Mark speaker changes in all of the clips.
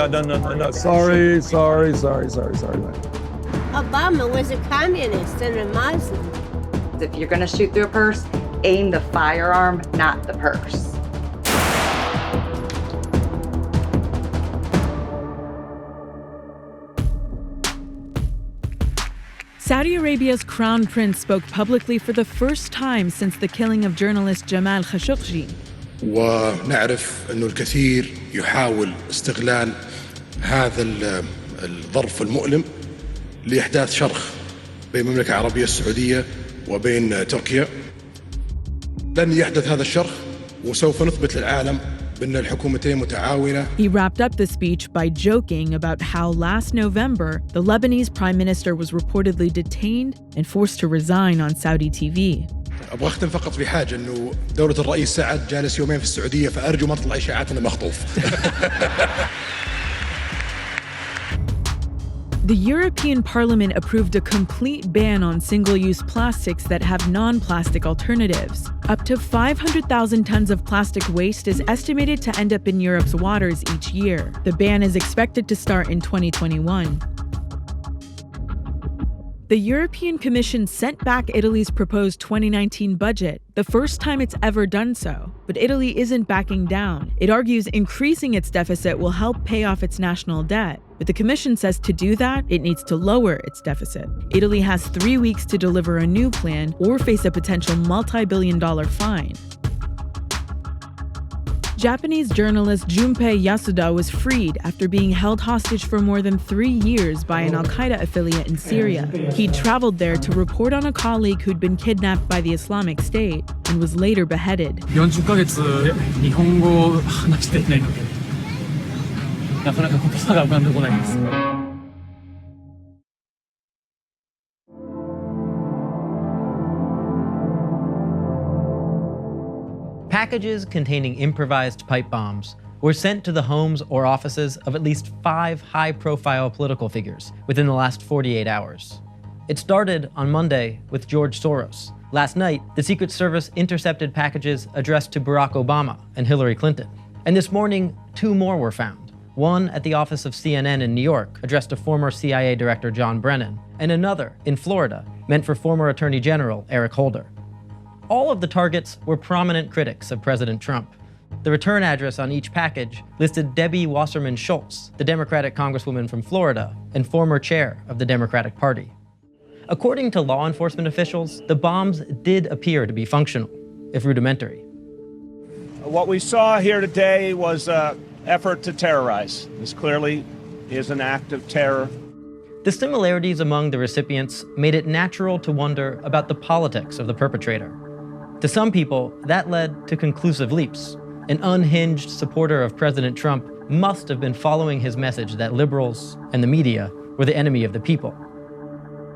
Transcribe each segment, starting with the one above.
Speaker 1: No. Sorry.
Speaker 2: Obama was a communist and a Muslim.
Speaker 3: If you're going to shoot through a purse, aim the firearm, not the purse.
Speaker 4: Saudi Arabia's crown prince spoke publicly for the first time since the killing of journalist Jamal Khashoggi.
Speaker 5: ونعرف أنه الكثير يحاول استغلال هذا الظرف المؤلم لإحداث شرخ بين المملكة العربية السعودية وبين تركيا. لن يحدث هذا الشرخ وسوف نثبت للعالم بأن الحكومتين متعاونة.
Speaker 4: He wrapped up the speech by joking about how last November, the Lebanese prime minister was reportedly detained and forced to resign on Saudi TV.
Speaker 5: أبغى أختم فقط بحاجة أنه دولة الرئيس سعد جالس يومين في السعودية فأرجو ما تطلع إشاعات أنه مخطوف.
Speaker 4: The European Parliament approved a complete ban on single-use plastics that have non-plastic alternatives. Up to 500,000 tons of plastic waste is estimated to end up in Europe's waters each year. The ban is expected to start in 2021. The European Commission sent back Italy's proposed 2019 budget, the first time it's ever done so. But Italy isn't backing down. It argues increasing its deficit will help pay off its national debt. But the Commission says to do that, it needs to lower its deficit. Italy has 3 weeks to deliver a new plan or face a potential multi-billion-dollar fine. Japanese journalist Junpei Yasuda was freed after being held hostage for more than 3 years by an al-Qaeda affiliate in Syria. He'd traveled there to report on a colleague who'd been kidnapped by the Islamic State and was later beheaded.
Speaker 6: 40ヶ月日本語を話していないので、なかなか言葉が浮かんでこないんです。
Speaker 7: Packages containing improvised pipe bombs were sent to the homes or offices of at least 5 high-profile political figures within the last 48 hours. It started on Monday with George Soros. Last night, the Secret Service intercepted packages addressed to Barack Obama and Hillary Clinton. And this morning, 2 more were found. One at the office of CNN in New York, addressed to former CIA Director John Brennan, and another in Florida, meant for former Attorney General Eric Holder. All of the targets were prominent critics of President Trump. The return address on each package listed Debbie Wasserman Schultz, the Democratic Congresswoman from Florida and former chair of the Democratic Party. According to law enforcement officials, the bombs did appear to be functional, if rudimentary.
Speaker 8: What we saw here today was an effort to terrorize. This clearly is an act of terror.
Speaker 7: The similarities among the recipients made it natural to wonder about the politics of the perpetrator. To some people, that led to conclusive leaps. An unhinged supporter of President Trump must have been following his message that liberals and the media were the enemy of the people.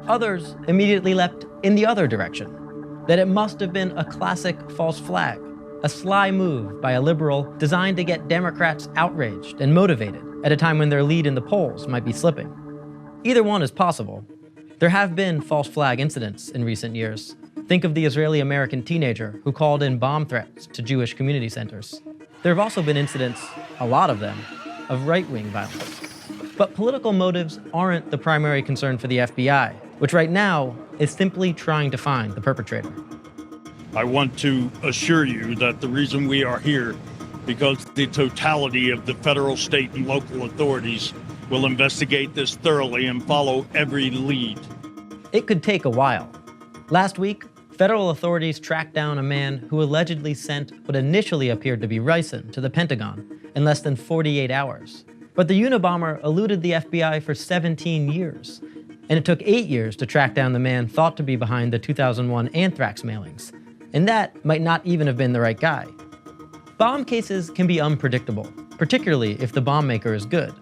Speaker 7: Others immediately leapt in the other direction, that it must have been a classic false flag, a sly move by a liberal designed to get Democrats outraged and motivated at a time when their lead in the polls might be slipping. Either one is possible. There have been false flag incidents in recent years. Think of the Israeli-American teenager who called in bomb threats to Jewish community centers. There have also been incidents, a lot of them, of right-wing violence. But political motives aren't the primary concern for the FBI, which right now is simply trying to find the perpetrator.
Speaker 9: I want to assure you that the reason we are here, because the totality of the federal, state, and local authorities will investigate this thoroughly and follow every lead.
Speaker 7: It could take a while. Last week, federal authorities tracked down a man who allegedly sent what initially appeared to be ricin to the Pentagon in less than 48 hours. But the Unabomber eluded the FBI for 17 years, and it took 8 years to track down the man thought to be behind the 2001 anthrax mailings. And that might not even have been the right guy. Bomb cases can be unpredictable, particularly if the bomb maker is good.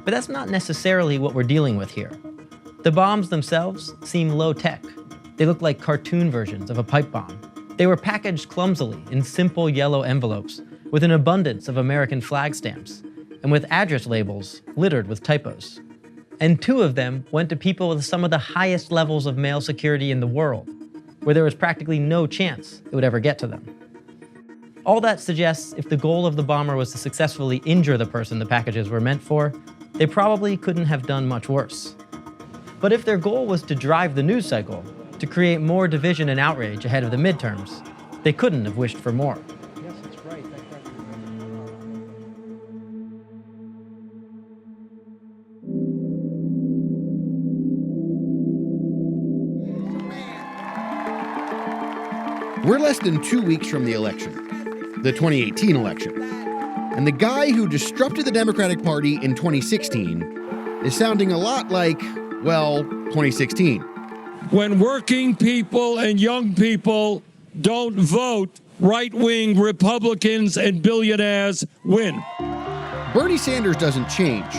Speaker 7: But that's not necessarily what we're dealing with here. The bombs themselves seem low-tech. They look like cartoon versions of a pipe bomb. They were packaged clumsily in simple yellow envelopes with an abundance of American flag stamps and with address labels littered with typos. And 2 of them went to people with some of the highest levels of mail security in the world, where there was practically no chance it would ever get to them. All that suggests if the goal of the bomber was to successfully injure the person the packages were meant for, they probably couldn't have done much worse. But if their goal was to drive the news cycle, to create more division and outrage ahead of the midterms, they couldn't have wished for more.
Speaker 1: Yes, that's right.
Speaker 10: We're less than 2 weeks from the election, the 2018 election. And the guy who disrupted the Democratic Party in 2016 is sounding a lot like, well, 2016.
Speaker 11: When working people and young people don't vote, right-wing Republicans and billionaires win.
Speaker 10: Bernie Sanders doesn't change.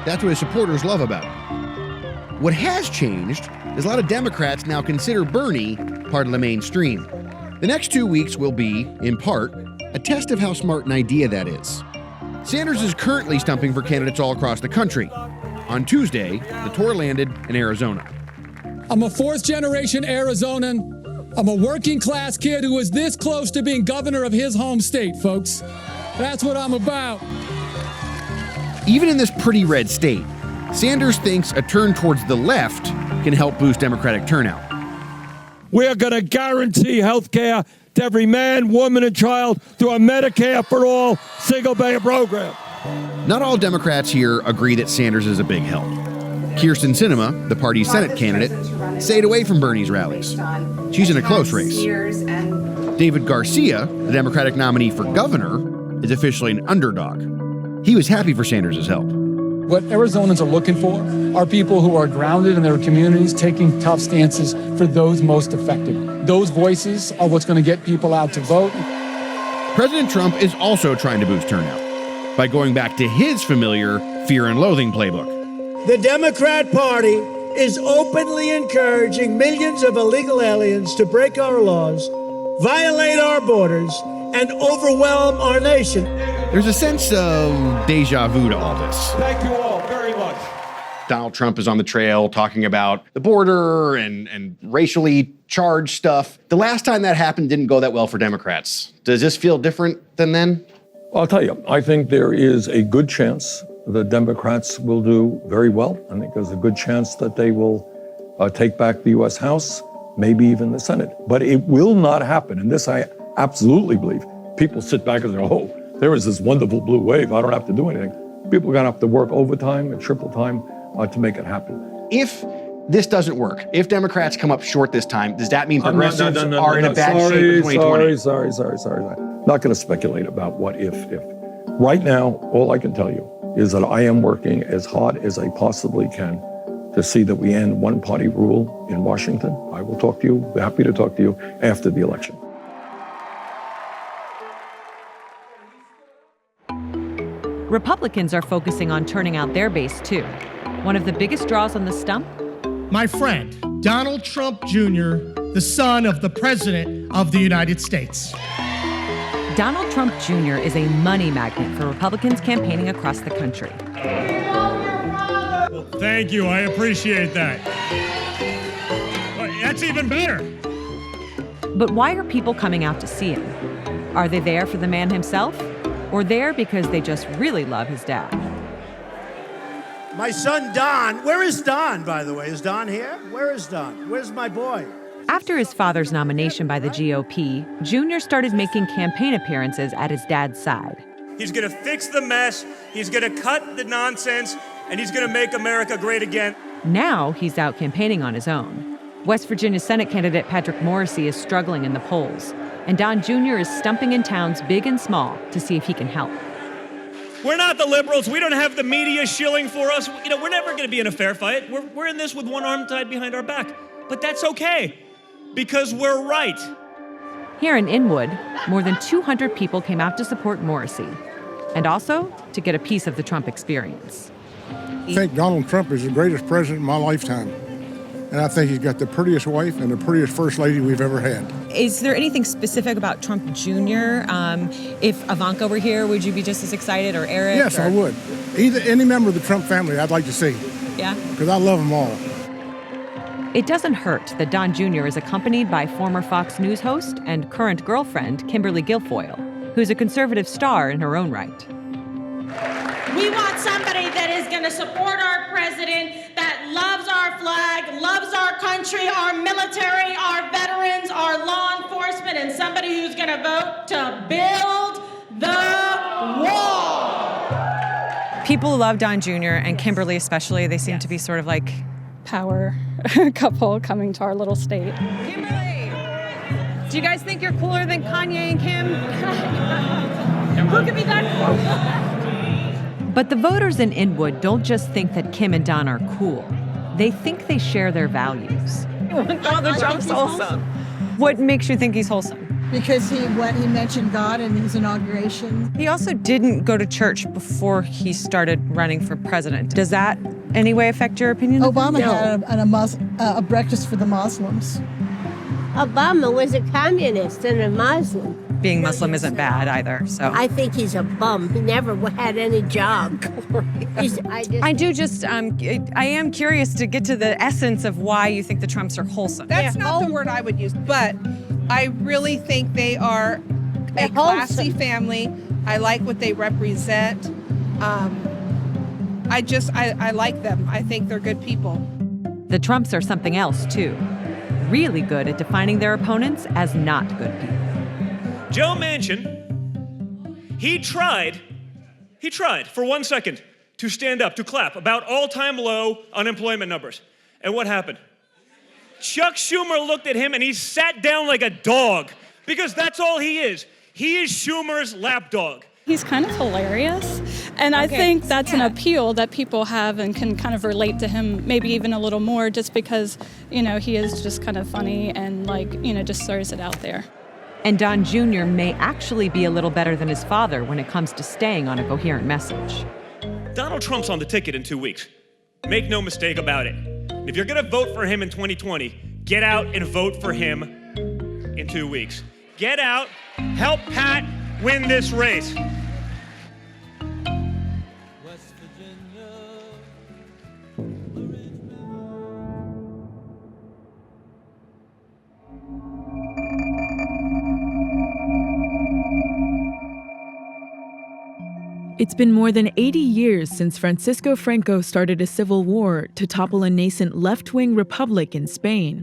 Speaker 10: That's what his supporters love about him. What has changed is a lot of Democrats now consider Bernie part of the mainstream. The next 2 weeks will be, in part, a test of how smart an idea that is. Sanders is currently stumping for candidates all across the country. On Tuesday, the tour landed in Arizona.
Speaker 11: I'm a fourth-generation Arizonan. I'm a working-class kid who was this close to being governor of his home state, folks. That's what I'm about.
Speaker 10: Even in this pretty red state, Sanders thinks a turn towards the left can help boost Democratic turnout.
Speaker 11: We're going to guarantee health care to every man, woman, and child through a Medicare for all single-payer program.
Speaker 10: Not all Democrats here agree that Sanders is a big help. Kirsten Sinema, the party's Senate candidate, stayed away from Bernie's rallies. She's in a close race. David Garcia, the Democratic nominee for governor, is officially an underdog. He was happy for Sanders' help.
Speaker 11: What Arizonans are looking for are people who are grounded in their communities, taking tough stances for those most affected. Those voices are what's going to get people out to vote.
Speaker 10: President Trump is also trying to boost turnout by going back to his familiar fear and loathing playbook.
Speaker 12: The Democrat Party is openly encouraging millions of illegal aliens to break our laws, violate our borders, and overwhelm our nation.
Speaker 10: There's a sense of deja vu to all this.
Speaker 11: Thank you all very much.
Speaker 10: Donald Trump is on the trail talking about the border and racially charged stuff. The last time that happened didn't go that well for Democrats. Does this feel different than then?
Speaker 13: I'll tell you, I think there is a good chance the Democrats will do very well. I think there's a good chance that they will take back the U.S. House, maybe even the Senate. But it will not happen, and this I absolutely believe. People sit back and say, oh, there is this wonderful blue wave, I don't have to do anything. People are going to have to work overtime and triple time to make it happen.
Speaker 10: If this doesn't work, if Democrats come up short this time, does that mean progressives are in a bad shape in 2020?
Speaker 13: Sorry. Not going to speculate about what if. Right now, all I can tell you is that I am working as hard as I possibly can to see that we end one-party rule in Washington. I will talk to you, be happy to talk to you after the election.
Speaker 14: Republicans are focusing on turning out their base, too. One of the biggest draws on the stump?
Speaker 15: My friend, Donald Trump Jr., the son of the President of the United States.
Speaker 14: Donald Trump Jr. is a money magnet for Republicans campaigning across the country.
Speaker 15: Well, thank you. I appreciate that. Well, that's even better.
Speaker 14: But why are people coming out to see him? Are they there for the man himself? Or there because they just really love his dad?
Speaker 12: My son, Don. Where is Don, by the way? Is Don here? Where is Don? Where's my boy?
Speaker 14: After his father's nomination by the GOP, Jr. started making campaign appearances at his dad's side.
Speaker 16: He's going to fix the mess, he's going to cut the nonsense, and he's going to make America great again.
Speaker 14: Now he's out campaigning on his own. West Virginia Senate candidate Patrick Morrisey is struggling in the polls, and Don Jr. is stumping in towns big and small to see if he can help.
Speaker 16: We're not the liberals. We don't have the media shilling for us. You know, we're never going to be in a fair fight. We're in this with one arm tied behind our back. But that's okay, because we're right.
Speaker 14: Here in Inwood, more than 200 people came out to support Morrisey, and also to get a piece of the Trump experience.
Speaker 17: I think Donald Trump is the greatest president in my lifetime. And I think he's got the prettiest wife and the prettiest first lady we've ever had.
Speaker 18: Is there anything specific about Trump Jr.? If Ivanka were here, would you be just as excited, or Eric?
Speaker 17: Yes, I would. Any member of the Trump family I'd like to see.
Speaker 18: Yeah?
Speaker 17: Because I love them all.
Speaker 14: It doesn't hurt that Don Jr. is accompanied by former Fox News host and current girlfriend, Kimberly Guilfoyle. who's a conservative star in her own right.
Speaker 1: We want somebody that is going to support our president, that loves our flag, loves our country, our military, our veterans, our law enforcement, and somebody who's going to vote to build the wall.
Speaker 18: People love Don Jr. and Kimberly especially. They seem to be sort of like
Speaker 19: power couple coming to our little state.
Speaker 18: Kimberly, do you guys think you're cooler than Kanye and Kim? Who could be that cool?
Speaker 14: But the voters in Inwood don't just think that Kim and Don are cool. They think they share their values.
Speaker 18: Donald Trump's wholesome. What makes you think he's wholesome?
Speaker 20: Because he mentioned God in his inauguration.
Speaker 18: He also didn't go to church before he started running for president. Does that any way affect your opinion?
Speaker 20: Obama had a breakfast for the Muslims.
Speaker 2: Obama was a communist and a Muslim.
Speaker 18: Being Muslim isn't bad either, so.
Speaker 2: I think he's a bum. He never had any job.
Speaker 18: I am curious to get to the essence of why you think the Trumps are wholesome.
Speaker 21: That's not the word I would use, but I really think they are a classy family. I like what they represent. I like them. I think they're good people.
Speaker 14: The Trumps are something else, too. Really good at defining their opponents as not good people.
Speaker 16: Joe Manchin, he tried for 1 second to stand up, to clap about all-time low unemployment numbers. And what happened? Chuck Schumer looked at him and he sat down like a dog, because that's all he is. He is Schumer's lapdog.
Speaker 19: He's kind of hilarious, and I think that's an appeal that people have and can kind of relate to him maybe even a little more, just because, he is just kind of funny and just throws it out there.
Speaker 14: And Don Jr. may actually be a little better than his father when it comes to staying on a coherent message.
Speaker 16: Donald Trump's on the ticket in 2 weeks. Make no mistake about it. If you're gonna vote for him in 2020, get out and vote for him in 2 weeks. Get out, help Pat win this race.
Speaker 4: It's been more than 80 years since Francisco Franco started a civil war to topple a nascent left-wing republic in Spain.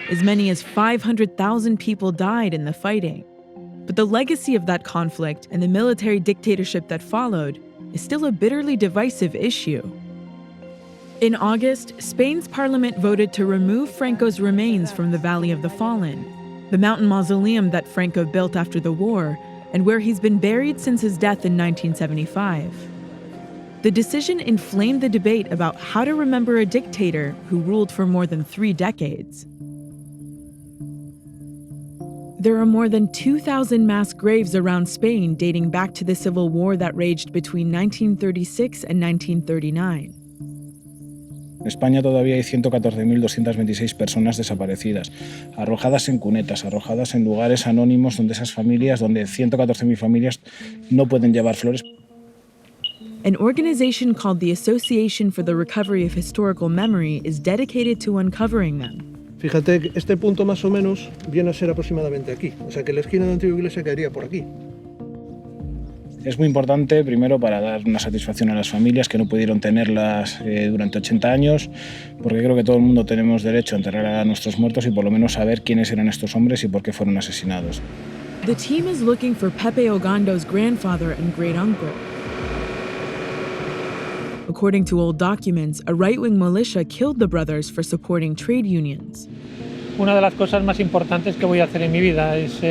Speaker 4: As many as 500,000 people died in the fighting. But the legacy of that conflict and the military dictatorship that followed is still a bitterly divisive issue. In August, Spain's parliament voted to remove Franco's remains from the Valley of the Fallen, the mountain mausoleum that Franco built after the war, and where he's been buried since his death in 1975. The decision inflamed the debate about how to remember a dictator who ruled for more than 3 decades. There are more than 2,000 mass graves around Spain dating back to the civil war that raged between 1936 and 1939.
Speaker 22: En España todavía hay 114.226 personas desaparecidas, arrojadas en cunetas, arrojadas en lugares anónimos donde 114.000 familias no pueden llevar flores.
Speaker 4: An organization called the Association for the Recovery of Historical Memory is dedicated to uncovering them.
Speaker 23: Fíjate, este punto más o menos viene a ser aproximadamente aquí, o sea que la esquina de la antigua iglesia quedaría por aquí.
Speaker 22: Es muy importante, primero, para dar una satisfacción a las familias que no pudieron tenerlas durante 80 años, porque creo que todo el mundo tenemos derecho a enterrar a nuestros muertos y por lo menos saber quiénes eran estos hombres y por qué fueron asesinados.
Speaker 4: The team is looking for Pepe Ogando's grandfather and great-uncle. According to old documents, a right-wing militia killed the brothers for supporting trade unions.
Speaker 6: Una de las cosas más importantes que voy a hacer en mi vida es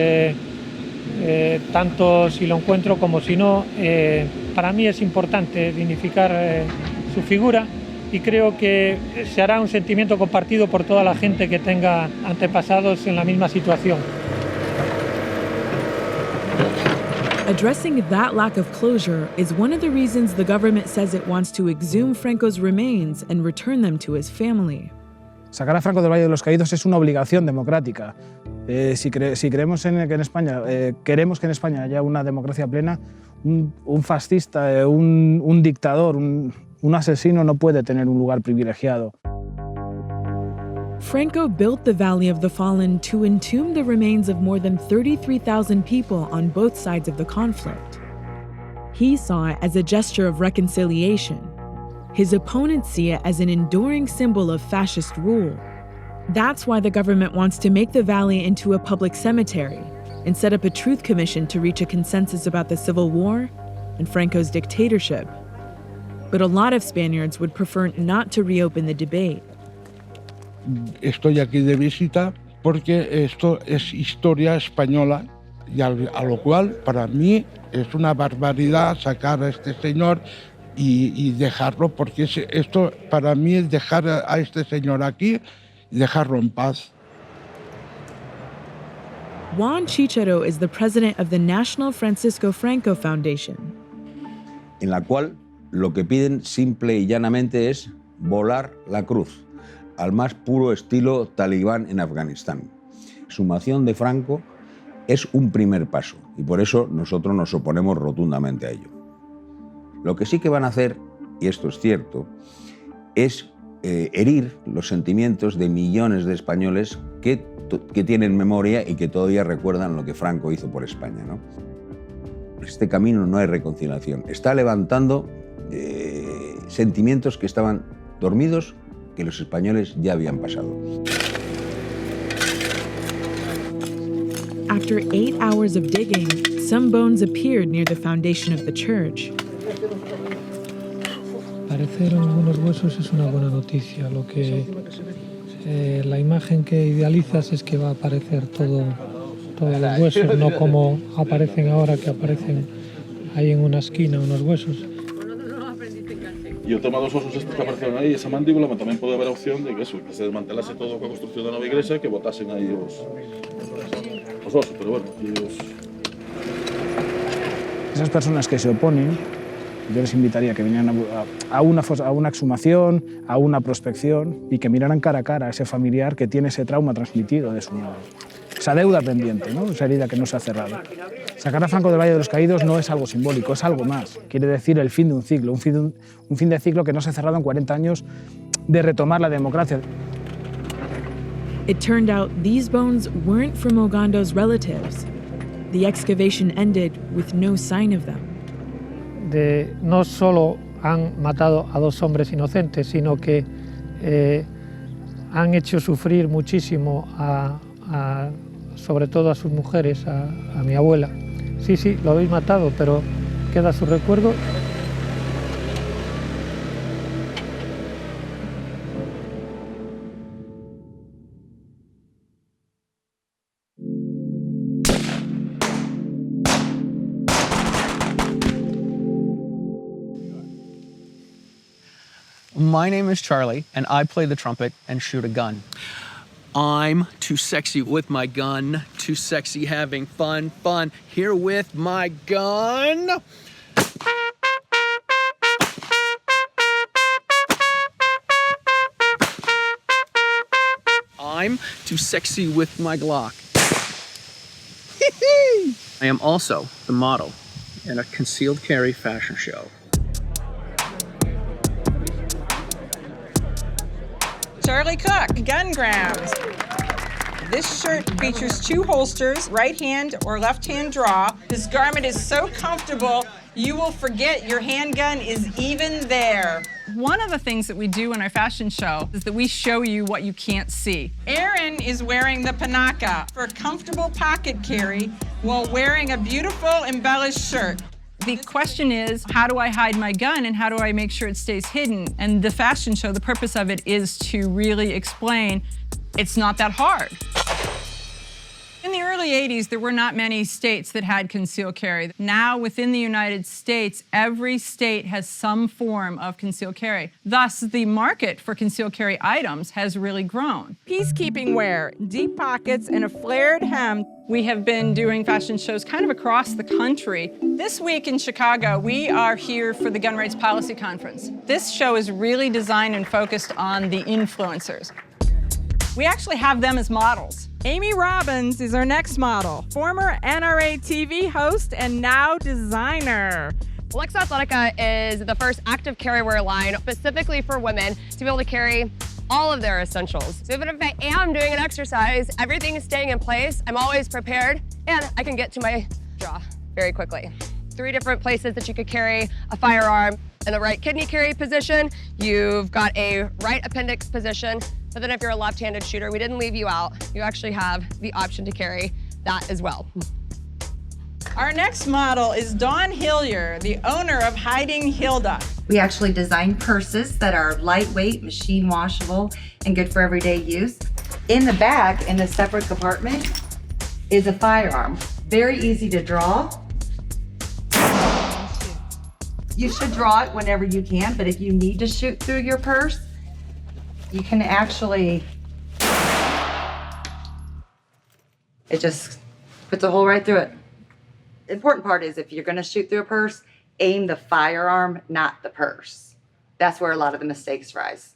Speaker 6: tanto si lo encuentro como si no, para mí es importante dignificar su figura y creo que se hará un sentimiento compartido por toda la gente que tenga antepasados en la misma situación.
Speaker 4: Addressing that lack of closure is one of the reasons the government says it wants to exhume Franco's remains and return them to his family.
Speaker 22: Sacar a Franco del Valle de los Caídos es una obligación democrática. Si creemos que en España, queremos que en España haya una democracia plena, un fascista, un dictador, un asesino no puede tener un lugar privilegiado.
Speaker 4: Franco built the Valley of the Fallen to entomb the remains of more than 33,000 people on both sides of the conflict. He saw it as a gesture of reconciliation. His opponents see it as an enduring symbol of fascist rule. That's why the government wants to make the valley into a public cemetery and set up a truth commission to reach a consensus about the Civil War and Franco's dictatorship. But a lot of Spaniards would prefer not to reopen the debate.
Speaker 3: Estoy aquí de visita porque esto es historia española y a lo cual para mí es una barbaridad sacar a este señor y dejarlo, porque esto para mí es dejar a este señor aquí y dejarlo en paz.
Speaker 4: Juan Chicharo is the president of the National Francisco Franco Foundation,
Speaker 5: en la cual lo que piden simple y llanamente es volar la cruz, al más puro estilo talibán en Afganistán. Exhumación de Franco es un primer paso y por eso nosotros nos oponemos rotundamente a ello. Lo que sí que van a hacer, y esto es cierto, es herir los sentimientos de millones de españoles que tienen memoria y que todavía recuerdan lo que Franco hizo por España, ¿no? Este camino no hay reconciliación. Está levantando sentimientos que estaban dormidos, que los españoles ya habían pasado.
Speaker 4: After 8 hours of digging, some bones appeared near the foundation of the church.
Speaker 6: Aparecieron algunos huesos es una buena noticia. Lo que la imagen que idealizas es que va a aparecer todos los huesos, no como aparecen ahora, que aparecen ahí en una esquina unos huesos.
Speaker 8: Y el tema de los osos estos que aparecieron ahí, esa mandíbula, también puede haber opción de que eso, que se desmantelase todo con la construcción de la nueva iglesia y que botasen ahí los osos, pero bueno,
Speaker 22: Esas personas que se oponen, yo les invitaría a que vinieran a una exhumación, a una prospección y que miraran cara a cara a ese familiar que tiene ese trauma transmitido de su madre. Esa deuda pendiente, ¿no? Esa herida que no se ha cerrado. Sacar a Franco del Valle de los Caídos no es algo simbólico, es algo más. Quiere decir el fin de un ciclo, un fin de ciclo que no se ha cerrado en 40 años de retomar la democracia.
Speaker 4: It turned out these bones weren't from Ogando's relatives. The excavation ended with no sign of them.
Speaker 6: No solo han matado a 2 hombres inocentes, sino que han hecho sufrir muchísimo sobre todo a sus mujeres, a mi abuela. Sí, lo habéis matado, pero queda su recuerdo.
Speaker 24: My name is Charlie, and I play the trumpet and shoot a gun. I'm too sexy with my gun, too sexy having fun, here with my gun. I'm too sexy with my Glock. I am also the model in a concealed carry fashion show.
Speaker 25: Charlie Cook, Gun Grams. This shirt features 2 holsters, right hand or left hand draw. This garment is so comfortable, you will forget your handgun is even there.
Speaker 18: One of the things that we do in our fashion show is that we show you what you can't see.
Speaker 25: Aaron is wearing the panaka for comfortable pocket carry while wearing a beautiful embellished shirt.
Speaker 18: The question is, how do I hide my gun and how do I make sure it stays hidden? And the fashion show, the purpose of it is to really explain it's not that hard. In the early 80s, there were not many states that had concealed carry. Now, within the United States, every state has some form of concealed carry. Thus, the market for concealed carry items has really grown.
Speaker 25: Peacekeeping wear, deep pockets, and a flared hem.
Speaker 18: We have been doing fashion shows kind of across the country. This week in Chicago, we are here for the Gun Rights Policy Conference. This show is really designed and focused on the influencers. We actually have them as models.
Speaker 25: Amy Robbins is our next model, former NRA TV host and now designer.
Speaker 26: Alexa Athletica is the first active carry wear line specifically for women to be able to carry
Speaker 7: all of their essentials. So even if I am doing an exercise, everything is staying in place. I'm always prepared, and I can get to my draw very quickly. 3 different places that you could carry a firearm. In the right kidney carry position, you've got a right appendix position, but then if you're a left-handed shooter, we didn't leave you out. You actually have the option to carry that as well.
Speaker 25: Our next model is Dawn Hillier, the owner of Hiding Hilda.
Speaker 9: We actually design purses that are lightweight, machine washable, and good for everyday use. In the back, in a separate compartment, is a firearm. Very easy to draw. You should draw it whenever you can, but if you need to shoot through your purse, you can actually, it just puts a hole right through it. The important part is if you're gonna shoot through a purse, aim the firearm, not the purse. That's where a lot of the mistakes rise.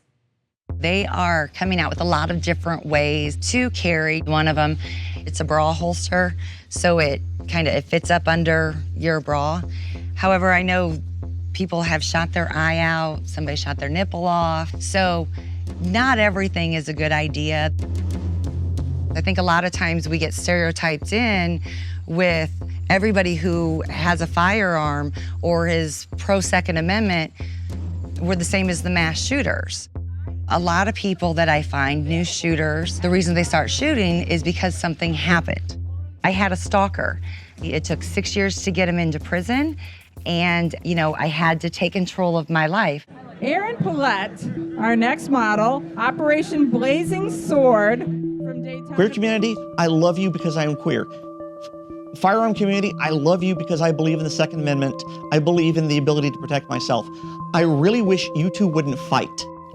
Speaker 9: They are coming out with a lot of different ways to carry. One of them, it's a bra holster, so it fits up under your bra. However, I know people have shot their eye out, somebody shot their nipple off, so not everything is a good idea. I think a lot of times we get stereotyped in with everybody who has a firearm or is pro-Second Amendment, we're the same as the mass shooters. A lot of people that I find, new shooters, the reason they start shooting is because something happened. I had a stalker. It took 6 years to get him into prison, and I had to take control of my life.
Speaker 25: Erin Paulette, our next model, Operation Blazing Sword from Daytona.
Speaker 10: Queer community, I love you because I am queer. Firearm community, I love you because I believe in the Second Amendment. I believe in the ability to protect myself. I really wish you two wouldn't fight.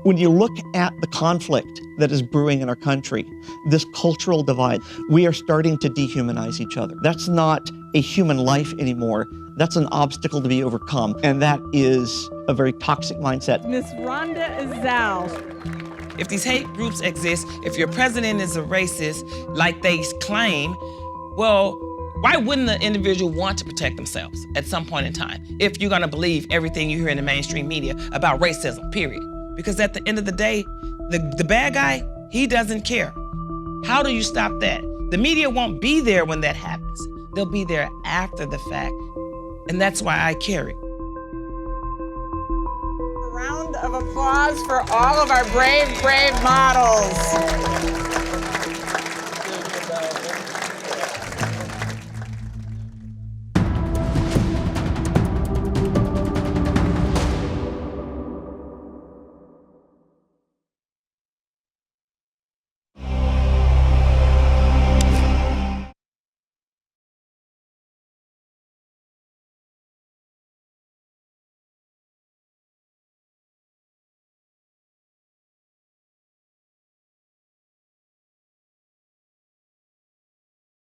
Speaker 10: When you look at the conflict that is brewing in our country, this cultural divide, we are starting to dehumanize each other. That's not a human life anymore. That's an obstacle to be overcome, and that is a very toxic mindset.
Speaker 25: Miss Rhonda Izal.
Speaker 11: If these hate groups exist, if your president is a racist, like they claim, well, why wouldn't the individual want to protect themselves at some point in time if you're gonna believe everything you hear in the mainstream media about racism, period? Because at the end of the day, the bad guy, he doesn't care. How do you stop that? The media won't be there when that happens. They'll be there after the fact. And that's why I carry.
Speaker 25: A round of applause for all of our brave, brave models.